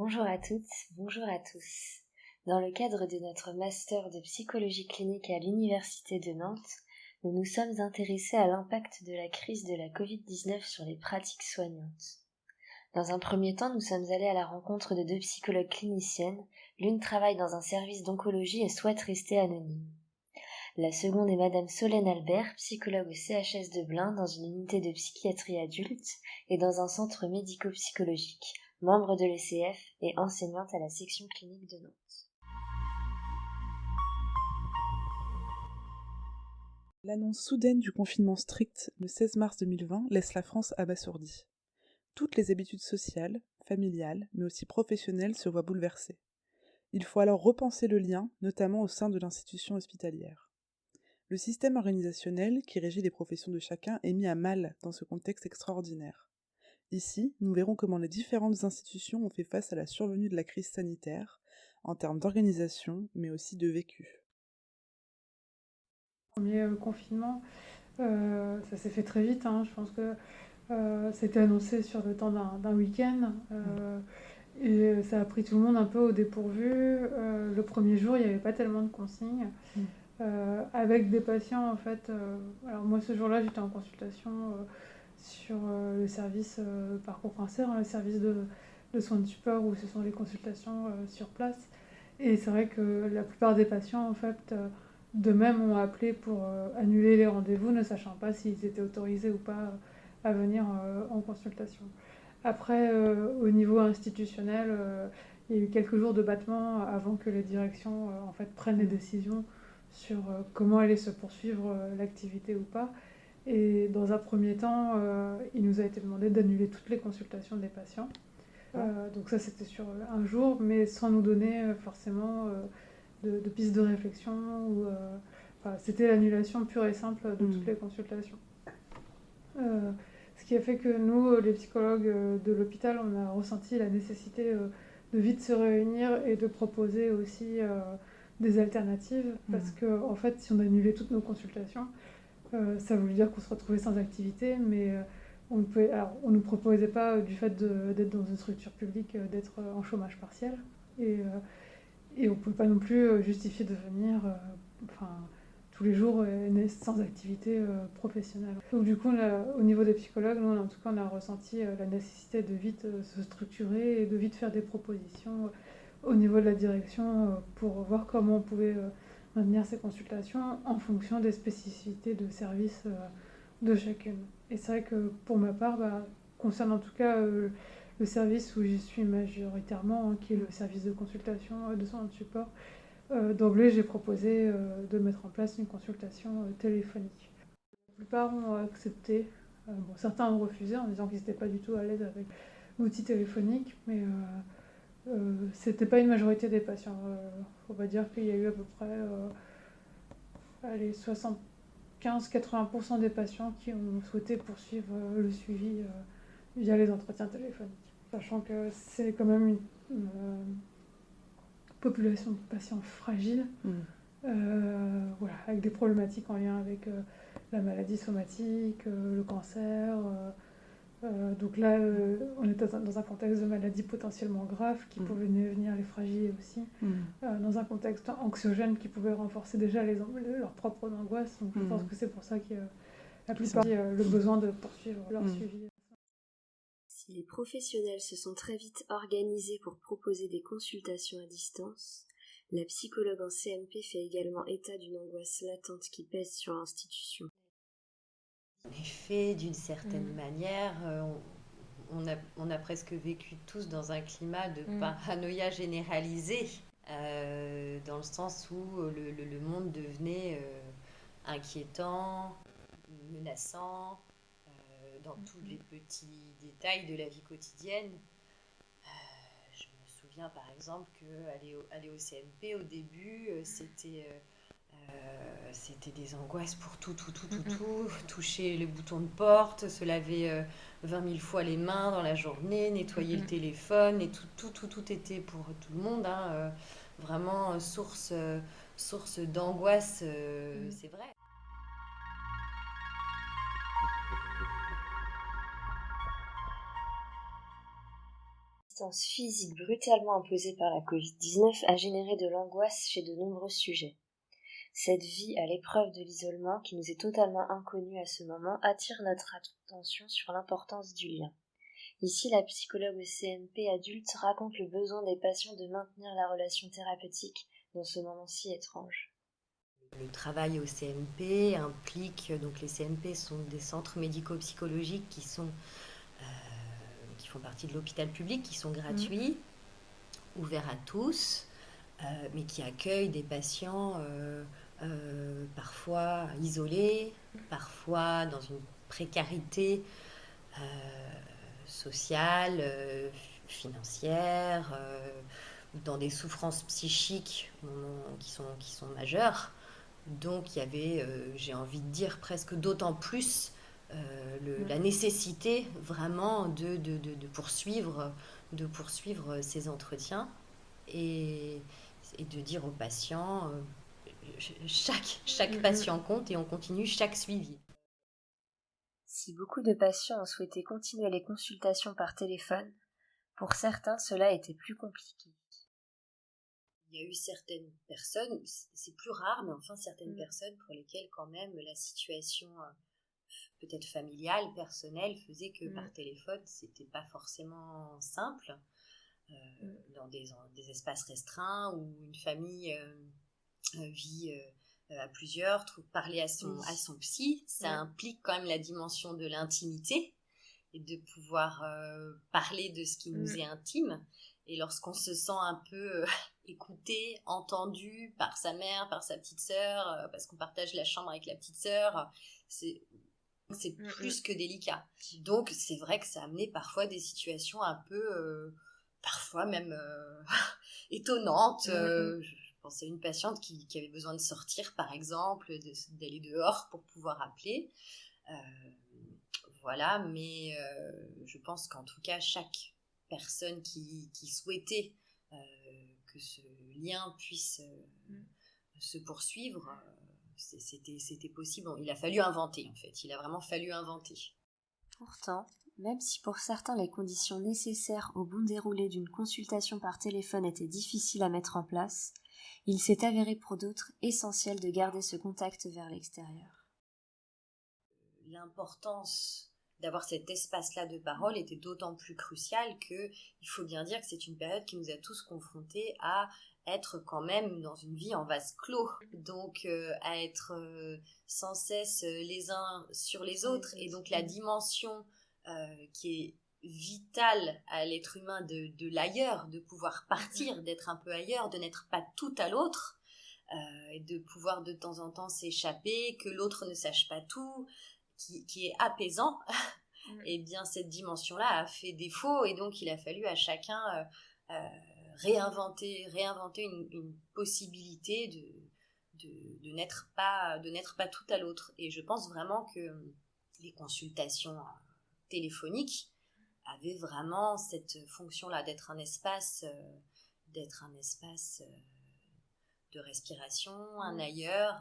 Bonjour à toutes, bonjour à tous. Dans le cadre de notre master de psychologie clinique à l'Université de Nantes, nous nous sommes intéressés à l'impact de la crise de la Covid-19 sur les pratiques soignantes. Dans un premier temps, nous sommes allés à la rencontre de 2 psychologues cliniciennes. L'une travaille dans un service d'oncologie et souhaite rester anonyme. La seconde est Madame Solène Albert, psychologue au CHS de Blain dans une unité de psychiatrie adulte et dans un centre médico-psychologique, membre de l'ECF et enseignante à la section clinique de Nantes. L'annonce soudaine du confinement strict le 16 mars 2020 laisse la France abasourdie. Toutes les habitudes sociales, familiales, mais aussi professionnelles se voient bouleversées. Il faut alors repenser le lien, notamment au sein de l'institution hospitalière. Le système organisationnel qui régit les professions de chacun est mis à mal dans ce contexte extraordinaire. Ici, nous verrons comment les différentes institutions ont fait face à la survenue de la crise sanitaire, en termes d'organisation, mais aussi de vécu. Premier confinement, ça s'est fait très vite. Je pense que c'était annoncé sur le temps d'un week-end. Et ça a pris tout le monde un peu au dépourvu. Le premier jour, il n'y avait pas tellement de consignes. Avec des patients, en fait. Alors, moi, ce jour-là, j'étais en consultation sur le service Parcours Cancer, le service de soins de support où ce sont les consultations sur place. Et c'est vrai que la plupart des patients, en fait, d'eux-mêmes ont appelé pour annuler les rendez-vous, ne sachant pas s'ils étaient autorisés ou pas à venir en consultation. Après, au niveau institutionnel, il y a eu quelques jours de battement avant que les directions en fait, prennent les décisions sur comment allait se poursuivre l'activité ou pas. Et dans un premier temps, il nous a été demandé d'annuler toutes les consultations des patients. Donc ça, c'était sur un jour, mais sans nous donner forcément de pistes de réflexion. C'était l'annulation pure et simple de toutes les consultations. Ce qui a fait que nous, les psychologues de l'hôpital, on a ressenti la nécessité de vite se réunir et de proposer aussi des alternatives. Parce que, en fait, si on annulait toutes nos consultations, ça voulait dire qu'on se retrouvait sans activité, mais on ne nous proposait pas, du fait d'être dans une structure publique, d'être en chômage partiel. Et on ne pouvait pas non plus justifier de venir tous les jours sans activité professionnelle. Donc du coup, au niveau des psychologues, nous, en tout cas, on a ressenti la nécessité de vite se structurer et de vite faire des propositions au niveau de la direction pour voir comment on pouvait maintenir ces consultations en fonction des spécificités de service de chacune. Et c'est vrai que pour ma part, concernant en tout cas le service où j'y suis majoritairement, qui est le service de consultation de soins de support, d'emblée j'ai proposé de mettre en place une consultation téléphonique. La plupart ont accepté, certains ont refusé en disant qu'ils n'étaient pas du tout à l'aise avec l'outil téléphonique, mais c'était pas une majorité des patients. On va dire qu'il y a eu à peu près 75-80% des patients qui ont souhaité poursuivre le suivi via les entretiens téléphoniques. Sachant que c'est quand même une population de patients fragiles, voilà, avec des problématiques en lien avec la maladie somatique, le cancer. Donc là, on était dans un contexte de maladie potentiellement grave qui pouvait venir les fragiliser aussi, dans un contexte anxiogène qui pouvait renforcer déjà leurs propres angoisses. Donc je pense que c'est pour ça qu'il y a la plupart le besoin de poursuivre leur suivi. Si les professionnels se sont très vite organisés pour proposer des consultations à distance, la psychologue en CMP fait également état d'une angoisse latente qui pèse sur l'institution. En effet, d'une certaine manière, on a presque vécu tous dans un climat de paranoïa généralisée, dans le sens où le monde devenait inquiétant, menaçant, dans tous les petits détails de la vie quotidienne. Je me souviens par exemple qu'aller au CMP au début, c'était des angoisses pour tout, toucher le bouton de porte, se laver 20 000 fois les mains dans la journée, nettoyer le téléphone, et tout était pour tout le monde, vraiment source d'angoisse, c'est vrai. distance physique brutalement imposée par la Covid-19 a généré de l'angoisse chez de nombreux sujets. Cette vie à l'épreuve de l'isolement, qui nous est totalement inconnue à ce moment, attire notre attention sur l'importance du lien. Ici, la psychologue au CNP adulte raconte le besoin des patients de maintenir la relation thérapeutique dans ce moment si étrange. Le travail au CNP implique, donc les CNP sont des centres médico-psychologiques qui font partie de l'hôpital public, qui sont gratuits, ouverts à tous, mais qui accueillent des patients parfois isolés, parfois dans une précarité sociale, financière, dans des souffrances psychiques qui sont majeures. Donc il y avait, j'ai envie de dire, presque d'autant plus la nécessité vraiment de poursuivre ces entretiens et de dire aux patients, chaque patient compte et on continue chaque suivi. Si beaucoup de patients ont souhaité continuer les consultations par téléphone, pour certains cela était plus compliqué. Il y a eu certaines personnes, c'est plus rare, mais enfin certaines personnes pour lesquelles quand même la situation peut-être familiale, personnelle, faisait que par téléphone, c'était pas forcément simple. Dans des espaces restreints où une famille vit à plusieurs, parler à son psy, ça implique quand même la dimension de l'intimité et de pouvoir parler de ce qui nous est intime. Et lorsqu'on se sent un peu écouté, entendu par sa mère, par sa petite sœur, parce qu'on partage la chambre avec la petite sœur, c'est plus que délicat. Donc c'est vrai que ça a amené parfois des situations un peu, parfois même étonnantes. Je pensais à une patiente qui avait besoin de sortir, par exemple, d'aller dehors pour pouvoir appeler. Voilà, mais je pense qu'en tout cas, chaque personne qui souhaitait que ce lien puisse se poursuivre, c'était possible. Bon, il a fallu inventer, en fait. Il a vraiment fallu inventer. Pourtant, même si pour certains les conditions nécessaires au bon déroulé d'une consultation par téléphone étaient difficiles à mettre en place, il s'est avéré pour d'autres essentiel de garder ce contact vers l'extérieur. L'importance d'avoir cet espace-là de parole était d'autant plus crucial que il faut bien dire que c'est une période qui nous a tous confrontés à être quand même dans une vie en vase clos, donc à être sans cesse les uns sur les autres, et donc la dimension qui est vitale à l'être humain de l'ailleurs, de pouvoir partir, d'être un peu ailleurs, de n'être pas tout à l'autre, et de pouvoir de temps en temps s'échapper, que l'autre ne sache pas tout, qui est apaisant, et bien cette dimension-là a fait défaut, et donc il a fallu à chacun réinventer une possibilité de n'être pas tout à l'autre. Et je pense vraiment que les consultations téléphoniques avaient vraiment cette fonction-là d'être un espace de respiration, un ailleurs,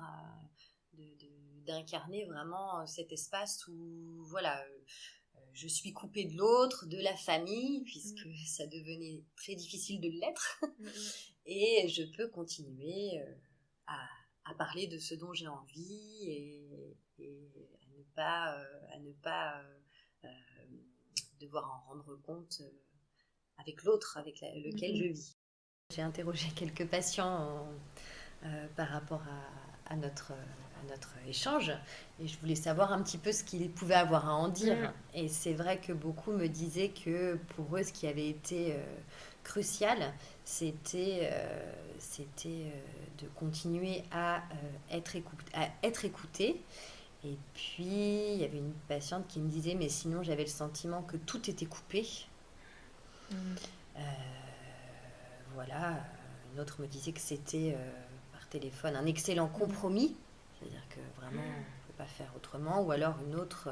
d'incarner vraiment cet espace où voilà, je suis coupée de l'autre, de la famille, puisque ça devenait très difficile de l'être, et je peux continuer à parler de ce dont j'ai envie et à ne pas devoir en rendre compte avec l'autre avec lequel je vis. J'ai interrogé quelques patients par rapport à notre échange, et je voulais savoir un petit peu ce qu'ils pouvaient avoir à en dire. Et c'est vrai que beaucoup me disaient que pour eux, ce qui avait été crucial, c'était de continuer à être écouté. Et puis, il y avait une patiente qui me disait, mais sinon, j'avais le sentiment que tout était coupé. Voilà. Une autre me disait que c'était par téléphone un excellent compromis. C'est-à-dire que vraiment, on ne peut pas faire autrement. Ou alors une autre...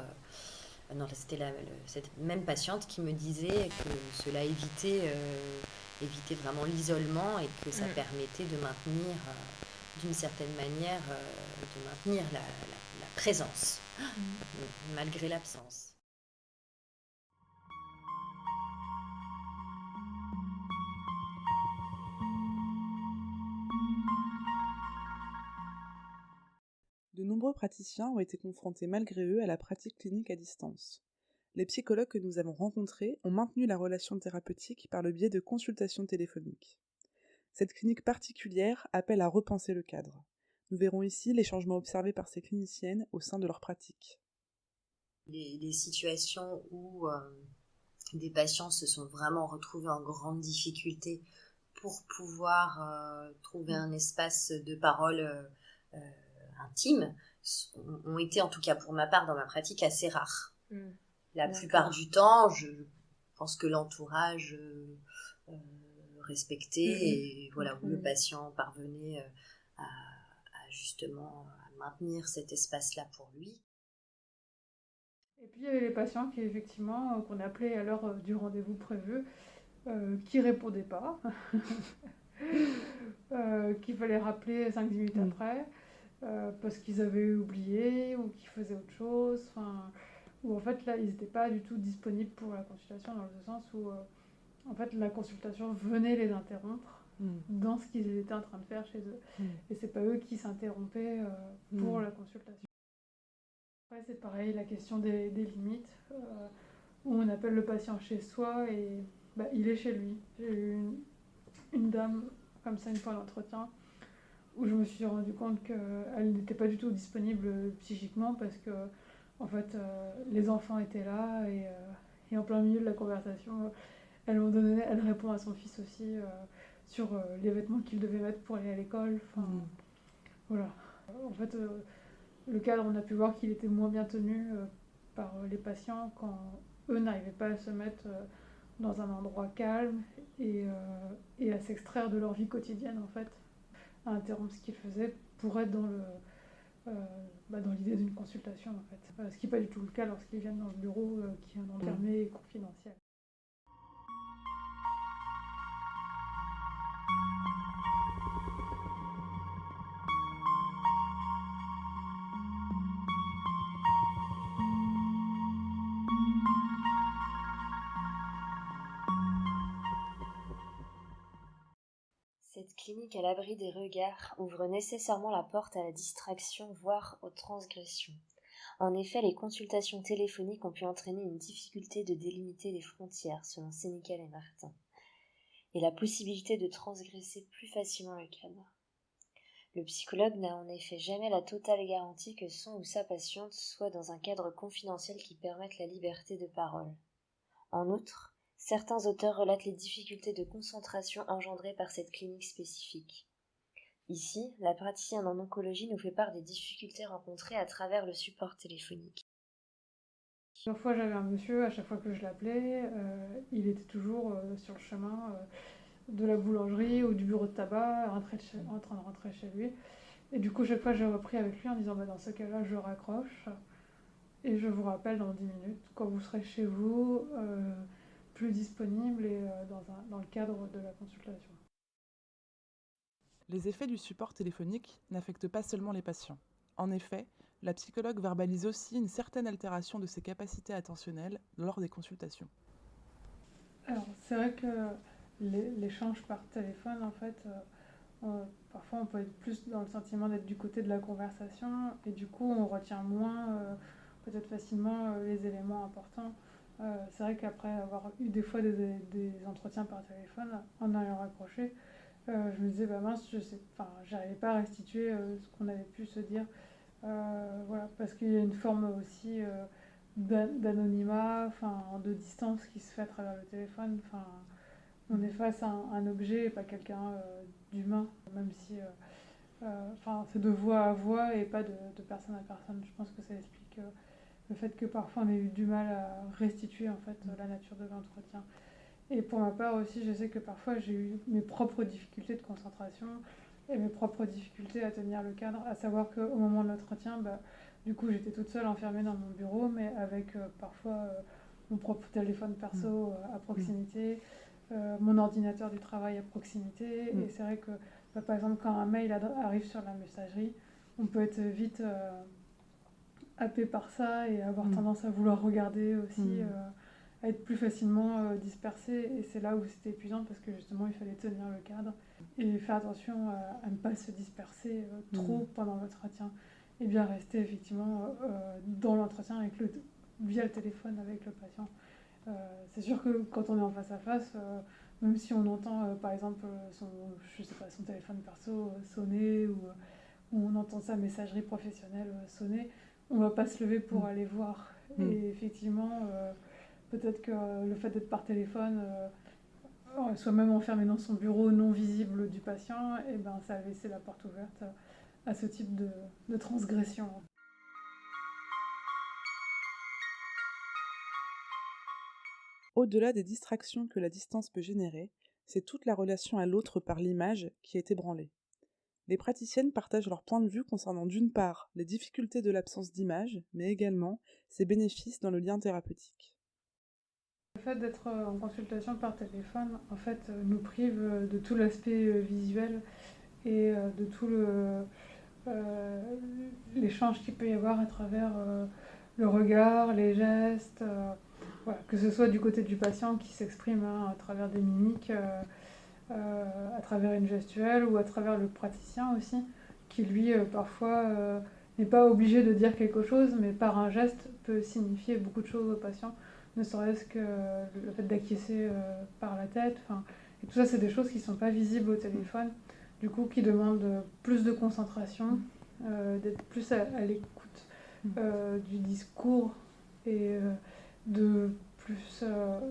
non, c'était cette même patiente qui me disait que cela évitait vraiment l'isolement, et que ça permettait de maintenir, d'une certaine manière, de maintenir la présence, malgré l'absence. nombreux praticiens ont été confrontés malgré eux à la pratique clinique à distance. Les psychologues que nous avons rencontrés ont maintenu la relation thérapeutique par le biais de consultations téléphoniques. Cette clinique particulière appelle à repenser le cadre. Nous verrons ici les changements observés par ces cliniciennes au sein de leur pratique. Les situations où des patients se sont vraiment retrouvés en grande difficulté pour pouvoir trouver un espace de parole intime ont été, en tout cas pour ma part, dans ma pratique, assez rares. La plupart du temps, je pense que l'entourage respectait et voilà, où le patient parvenait à justement à maintenir cet espace-là pour lui. Et puis il y avait les patients qui effectivement, qu'on appelait à l'heure du rendez-vous prévu, qui répondaient pas, qu'il fallait rappeler 5-10 minutes après, parce qu'ils avaient oublié ou qu'ils faisaient autre chose, ou en fait là ils n'étaient pas du tout disponibles pour la consultation, dans le sens où en fait la consultation venait les interrompre dans ce qu'ils étaient en train de faire chez eux. Et c'est pas eux qui s'interrompaient pour la consultation. Après c'est pareil, la question des limites, où on appelle le patient chez soi et il est chez lui. J'ai eu une dame comme ça une fois à l'entretien, où je me suis rendu compte qu'elle n'était pas du tout disponible psychiquement parce que en fait les enfants étaient là et en plein milieu de la conversation elle répond à son fils aussi sur les vêtements qu'il devait mettre pour aller à l'école. Voilà. En fait le cadre, on a pu voir qu'il était moins bien tenu par les patients quand eux n'arrivaient pas à se mettre dans un endroit calme et à s'extraire de leur vie quotidienne en fait, à interrompre ce qu'ils faisaient pour être dans l'idée d'une consultation en fait. Ce qui n'est pas du tout le cas lorsqu'ils viennent dans le bureau qui est un endroit fermé et confidentiel. Cette clinique à l'abri des regards ouvre nécessairement la porte à la distraction, voire aux transgressions. En effet, les consultations téléphoniques ont pu entraîner une difficulté de délimiter les frontières, selon Sénécal et Martin, et la possibilité de transgresser plus facilement le cadre. Le psychologue n'a en effet jamais la totale garantie que son ou sa patiente soit dans un cadre confidentiel qui permette la liberté de parole. En outre, certains auteurs relatent les difficultés de concentration engendrées par cette clinique spécifique. Ici, la praticienne en oncologie nous fait part des difficultés rencontrées à travers le support téléphonique. Plusieurs fois, j'avais un monsieur, à chaque fois que je l'appelais, il était toujours sur le chemin de la boulangerie ou du bureau de tabac, en train de rentrer chez lui. Et du coup, chaque fois, j'ai repris avec lui en disant dans ce cas-là, je raccroche et je vous rappelle dans 10 minutes, quand vous serez chez vous, plus disponible et dans le cadre de la consultation. Les effets du support téléphonique n'affectent pas seulement les patients. En effet, la psychologue verbalise aussi une certaine altération de ses capacités attentionnelles lors des consultations. Alors, c'est vrai que l'échange par téléphone, en fait, parfois on peut être plus dans le sentiment d'être du côté de la conversation et du coup on retient moins, peut-être facilement, les éléments importants. C'est vrai qu'après avoir eu des fois des entretiens par téléphone, en ayant raccroché, je me disais mince, j'arrivais pas à restituer ce qu'on avait pu se dire, voilà, parce qu'il y a une forme aussi d'anonymat, de distance qui se fait à travers le téléphone. On est face à un objet et pas quelqu'un d'humain, même si c'est de voix à voix et pas de personne à personne. Je pense que ça explique le fait que parfois on ait eu du mal à restituer en fait la nature de l'entretien. Et pour ma part aussi, je sais que parfois j'ai eu mes propres difficultés de concentration et mes propres difficultés à tenir le cadre, à savoir qu'au moment de l'entretien, du coup j'étais toute seule enfermée dans mon bureau, mais avec parfois mon propre téléphone perso à proximité, mon ordinateur du travail à proximité. Et c'est vrai que par exemple quand un mail arrive sur la messagerie, on peut être vite happé par ça et avoir tendance à vouloir regarder aussi, à être plus facilement dispersé, et c'est là où c'était épuisant parce que justement il fallait tenir le cadre et faire attention à ne pas se disperser trop pendant l'entretien. et bien rester effectivement dans l'entretien via le téléphone avec le patient. C'est sûr que quand on est en face à face, même si on entend par exemple son téléphone perso sonner ou on entend sa messagerie professionnelle sonner, on va pas se lever pour aller voir. Et effectivement, peut-être que le fait d'être par téléphone, soit même enfermé dans son bureau non visible du patient, et ben ça a laissé la porte ouverte à ce type de transgression. Au-delà des distractions que la distance peut générer, c'est toute la relation à l'autre par l'image qui est ébranlée. Les praticiennes partagent leur point de vue concernant d'une part les difficultés de l'absence d'image, mais également ses bénéfices dans le lien thérapeutique. Le fait d'être en consultation par téléphone, en fait, nous prive de tout l'aspect visuel et de tout l'échange qu'il peut y avoir à travers le regard, les gestes, voilà, que ce soit du côté du patient qui s'exprime à travers des mimiques, à travers une gestuelle ou à travers le praticien aussi, qui lui parfois n'est pas obligé de dire quelque chose, mais par un geste peut signifier beaucoup de choses au patient, ne serait-ce que le fait d'acquiescer par la tête. Et tout ça, c'est des choses qui ne sont pas visibles au téléphone, du coup qui demandent plus de concentration, d'être plus à l'écoute du discours et de plus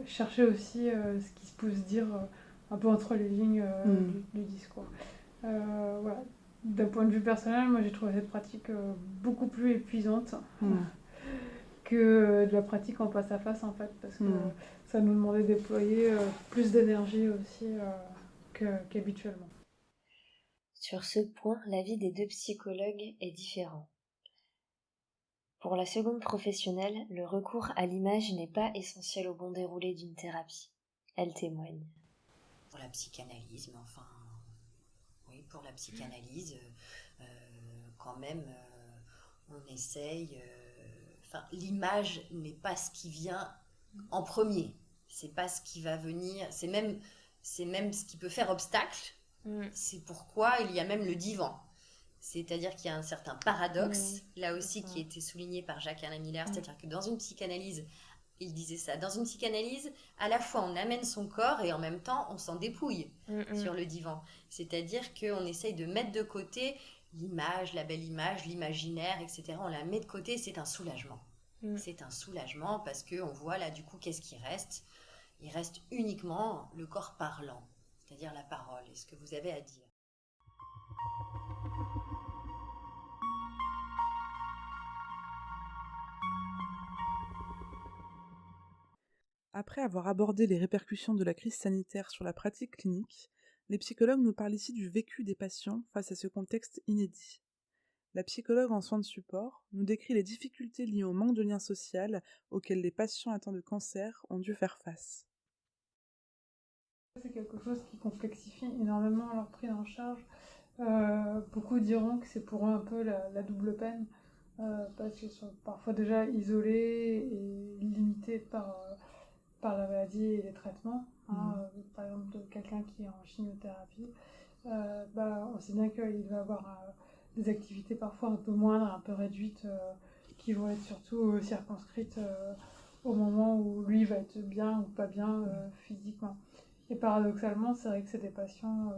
chercher aussi ce qui peut se dire un peu entre les lignes du discours. Voilà. D'un point de vue personnel, moi j'ai trouvé cette pratique beaucoup plus épuisante que de la pratique en face à face en fait, parce que ça nous demandait de déployer plus d'énergie aussi qu'habituellement. Sur ce point, l'avis des deux psychologues est différent. Pour la seconde professionnelle, le recours à l'image n'est pas essentiel au bon déroulé d'une thérapie. Elle témoigne. Pour la psychanalyse, mais enfin, oui, pour la psychanalyse, quand même, on essaye. L'image n'est pas ce qui vient en premier. C'est pas ce qui va venir. C'est même ce qui peut faire obstacle. C'est pourquoi il y a même le divan. C'est-à-dire qu'il y a un certain paradoxe, là aussi, qui a été souligné par Jacques-Alain Miller. C'est-à-dire que dans une psychanalyse, il disait ça, dans une psychanalyse, à la fois on amène son corps et en même temps on s'en dépouille sur le divan. C'est-à-dire qu'on essaye de mettre de côté l'image, la belle image, l'imaginaire, etc. On la met de côté, c'est un soulagement. C'est un soulagement parce qu'on voit là du coup qu'est-ce qui reste. Il reste uniquement le corps parlant, c'est-à-dire la parole et ce que vous avez à dire. Après avoir abordé les répercussions de la crise sanitaire sur la pratique clinique, les psychologues nous parlent ici du vécu des patients face à ce contexte inédit. La psychologue en soins de support nous décrit les difficultés liées au manque de lien social auxquels les patients atteints de cancer ont dû faire face. C'est quelque chose qui complexifie énormément leur prise en charge. Beaucoup diront que c'est pour eux un peu la double peine, parce qu'ils sont parfois déjà isolés et limités par la maladie et les traitements. Par exemple, de quelqu'un qui est en chimiothérapie, on sait bien qu'il va avoir des activités parfois un peu moindres, un peu réduites, qui vont être surtout circonscrites au moment où lui va être bien ou pas bien physiquement. Et paradoxalement, c'est vrai que c'est des patients,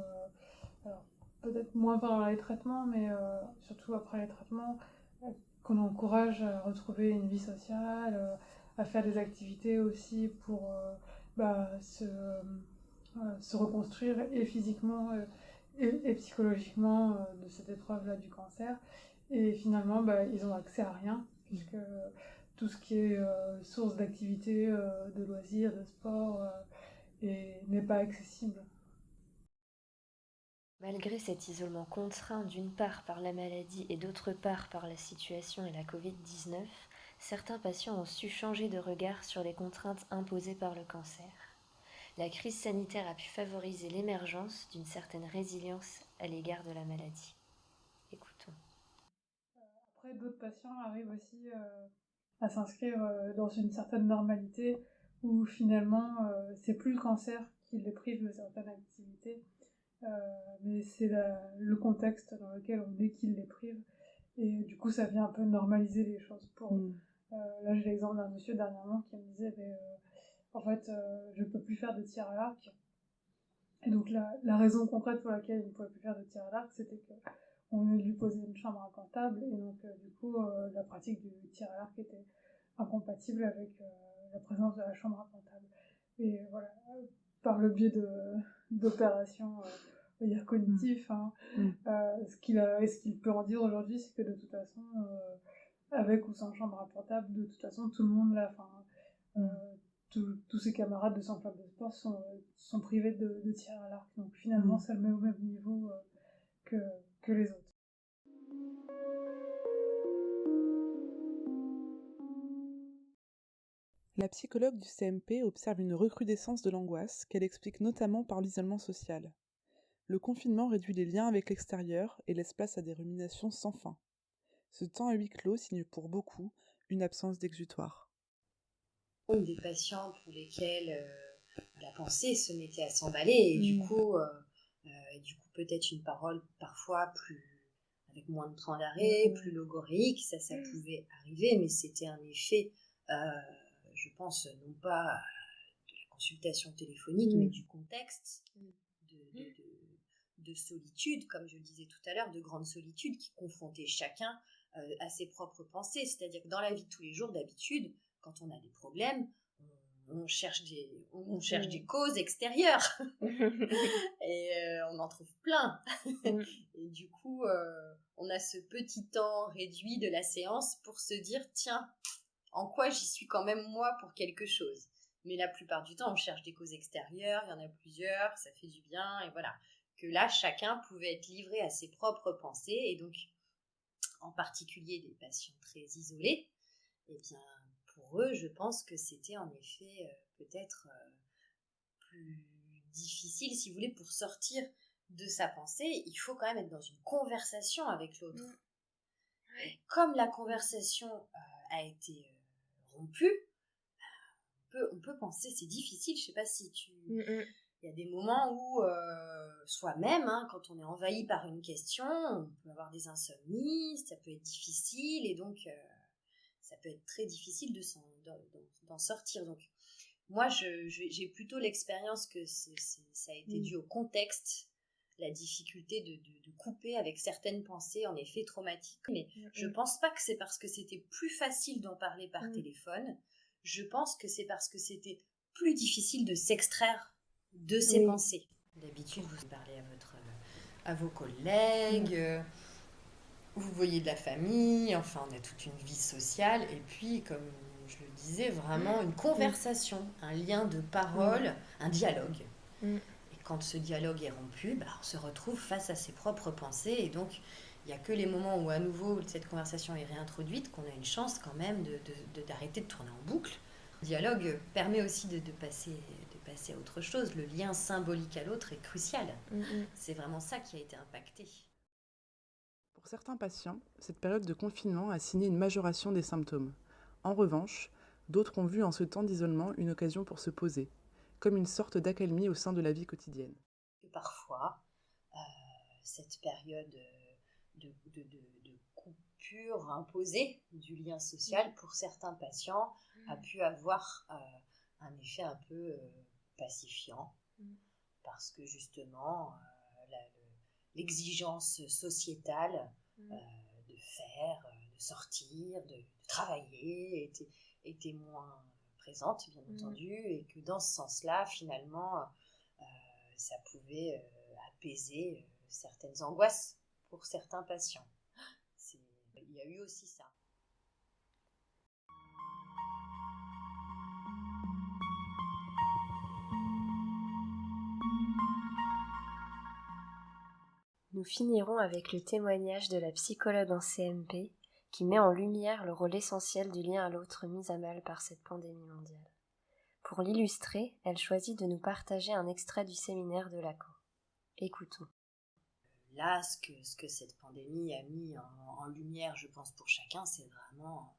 alors, peut-être moins pendant les traitements, mais surtout après les traitements, qu'on encourage à retrouver une vie sociale, à faire des activités aussi pour se reconstruire et physiquement et psychologiquement de cette épreuve-là du cancer. Et finalement, ils ont accès à rien, puisque tout ce qui est source d'activité, de loisirs, de sport, n'est pas accessible. Malgré cet isolement contraint d'une part par la maladie et d'autre part par la situation et la Covid-19, certains patients ont su changer de regard sur les contraintes imposées par le cancer. La crise sanitaire a pu favoriser l'émergence d'une certaine résilience à l'égard de la maladie. Écoutons. Après, d'autres patients arrivent aussi à s'inscrire dans une certaine normalité où finalement, c'est plus le cancer qui les prive de certaines activités, mais c'est le contexte dans lequel on est qui les prive. Et du coup, ça vient un peu normaliser les choses pour eux. Là, j'ai l'exemple d'un monsieur dernièrement qui me disait, en fait, je peux plus faire de tir à l'arc. Et donc, la raison concrète pour laquelle il ne pouvait plus faire de tir à l'arc, c'était qu'on venait de lui poser une chambre à comptable. Et donc, du coup, la pratique du tir à l'arc était incompatible avec la présence de la chambre à comptable. Et voilà, par le biais d'opérations cognitives, ce qu'il peut en dire aujourd'hui, c'est que de toute façon, avec ou sans chambre à comptable, de toute façon, tout le monde l'a. Tous ses camarades de son club de sport sont privés de tir à l'arc. Donc finalement, ça le met au même niveau que les autres. La psychologue du CMP observe une recrudescence de l'angoisse qu'elle explique notamment par l'isolement social. Le confinement réduit les liens avec l'extérieur et laisse place à des ruminations sans fin. Ce temps à huis clos signe pour beaucoup une absence d'exutoire. Des patients pour lesquels la pensée se mettait à s'emballer et du coup peut-être une parole parfois avec moins de temps d'arrêt, plus logoréique, ça pouvait arriver, mais c'était un effet, je pense, non pas de la consultation téléphonique, mais du contexte, de solitude, comme je le disais tout à l'heure, de grande solitude qui confrontait chacun à ses propres pensées. C'est-à-dire que dans la vie de tous les jours, d'habitude, quand on a des problèmes, on cherche des causes extérieures. Et on en trouve plein. Et du coup, on a ce petit temps réduit de la séance pour se dire, tiens, en quoi j'y suis quand même moi pour quelque chose. Mais la plupart du temps, on cherche des causes extérieures, il y en a plusieurs, ça fait du bien, et voilà. Que là, chacun pouvait être livré à ses propres pensées, et donc, en particulier des patients très isolés, eh bien, pour eux, je pense que c'était en effet peut-être plus difficile, si vous voulez, pour sortir de sa pensée, il faut quand même être dans une conversation avec l'autre. Comme la conversation a été rompue, on peut penser, c'est difficile, je sais pas si tu... Il y a des moments où soi-même, quand on est envahi par une question, on peut avoir des insomnies, ça peut être difficile, et donc ça peut être très difficile d'en sortir. Donc moi, j'ai plutôt l'expérience que ça a été dû au contexte, la difficulté de couper avec certaines pensées, en effet, traumatiques. Mais je pense pas que c'est parce que c'était plus facile d'en parler par téléphone. Je pense que c'est parce que c'était plus difficile de s'extraire de ses pensées. D'habitude, vous parlez à vos collègues, vous voyez de la famille, enfin, on a toute une vie sociale. Et puis, comme je le disais, vraiment une conversation, un lien de parole, un dialogue. Et quand ce dialogue est rompu, on se retrouve face à ses propres pensées. Et donc, il n'y a que les moments où, à nouveau, cette conversation est réintroduite qu'on a une chance quand même d'arrêter de tourner en boucle. Le dialogue permet aussi de passer à autre chose. Le lien symbolique à l'autre est crucial. C'est vraiment ça qui a été impacté. Pour certains patients, cette période de confinement a signé une majoration des symptômes. En revanche, d'autres ont vu en ce temps d'isolement une occasion pour se poser, comme une sorte d'accalmie au sein de la vie quotidienne. Parfois, cette période de coupure imposée du lien social pour certains patients a pu avoir un effet un peu pacifiant, parce que justement l'exigence sociétale de faire, de sortir, de travailler était moins présente, bien entendu, et que dans ce sens-là, finalement, ça pouvait apaiser certaines angoisses pour certains patients. Il y a eu aussi ça. Nous finirons avec le témoignage de la psychologue en CMP qui met en lumière le rôle essentiel du lien à l'autre mis à mal par cette pandémie mondiale. Pour l'illustrer, elle choisit de nous partager un extrait du séminaire de Lacan. Écoutons. Là, ce que cette pandémie a mis en lumière, je pense, pour chacun, c'est vraiment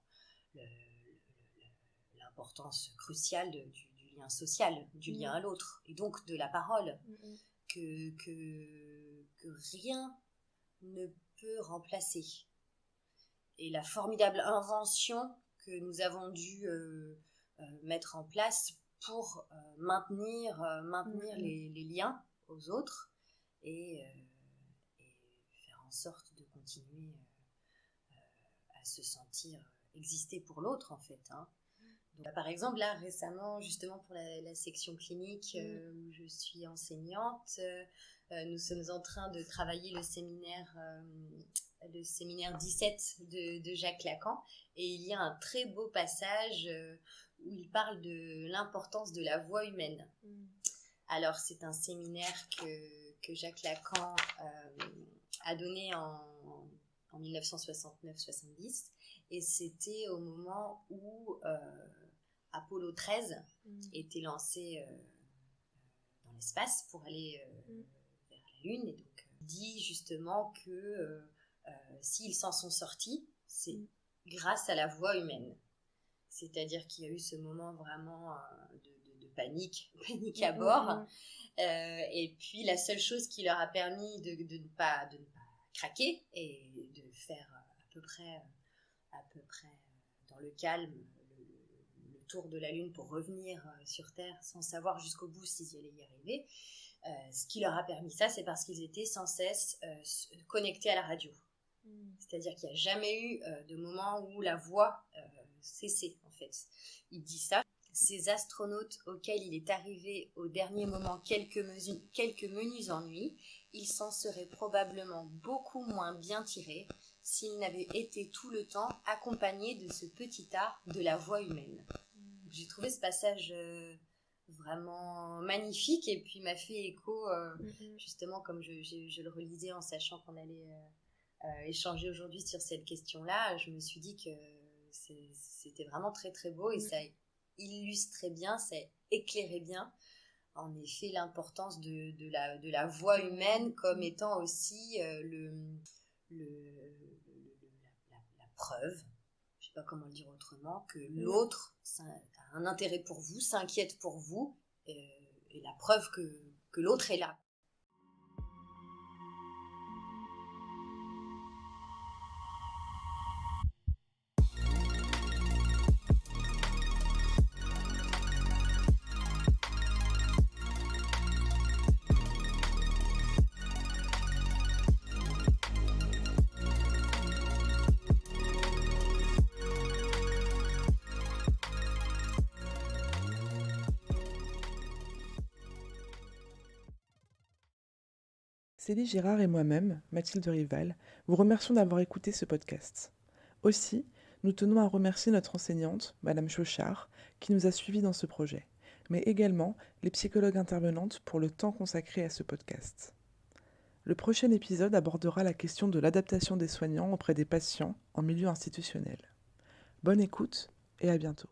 l'importance cruciale du lien social, du lien à l'autre, et donc de la parole, que rien ne peut remplacer. la formidable invention que nous avons dû mettre en place pour maintenir les liens aux autres et faire en sorte de continuer à se sentir exister pour l'autre, en fait. Hein. Donc, par exemple, là, récemment, justement pour la section clinique où je suis enseignante, nous sommes en train de travailler le séminaire 17 de Jacques Lacan, et il y a un très beau passage où il parle de l'importance de la voix humaine. Alors, c'est un séminaire que Jacques Lacan a donné en 1969-70, et c'était au moment où Apollo 13 était lancé dans l'espace pour aller vers la Lune, et donc il dit justement que s'ils s'en sont sortis, c'est grâce à la voix humaine. C'est-à-dire qu'il y a eu ce moment vraiment de panique à bord. Et puis la seule chose qui leur a permis de ne pas craquer et de faire à peu près dans le calme le tour de la Lune pour revenir sur Terre sans savoir jusqu'au bout s'ils allaient y arriver, ce qui leur a permis ça, c'est parce qu'ils étaient sans cesse connectés à la radio. C'est-à-dire qu'il n'y a jamais eu de moment où la voix cessait, en fait. Il dit ça. Ces astronautes auxquels il est arrivé au dernier moment quelques menus ennuis, ils s'en seraient probablement beaucoup moins bien tirés s'ils n'avaient été tout le temps accompagnés de ce petit art de la voix humaine. J'ai trouvé ce passage vraiment magnifique, et puis m'a fait écho, justement, comme je le relisais en sachant qu'on allait échanger aujourd'hui sur cette question-là, je me suis dit que c'était vraiment très très beau, et ça illustrait bien, ça éclairait bien en effet l'importance de la voix humaine comme étant aussi la preuve, je sais pas comment le dire autrement, que l'autre a un intérêt pour vous, s'inquiète pour vous, et la preuve que l'autre est là. Célie Girard et moi-même, Mathilde Rival, vous remercions d'avoir écouté ce podcast. Aussi, nous tenons à remercier notre enseignante, Madame Chauchard, qui nous a suivis dans ce projet, mais également les psychologues intervenantes pour le temps consacré à ce podcast. Le prochain épisode abordera la question de l'adaptation des soignants auprès des patients en milieu institutionnel. Bonne écoute et à bientôt.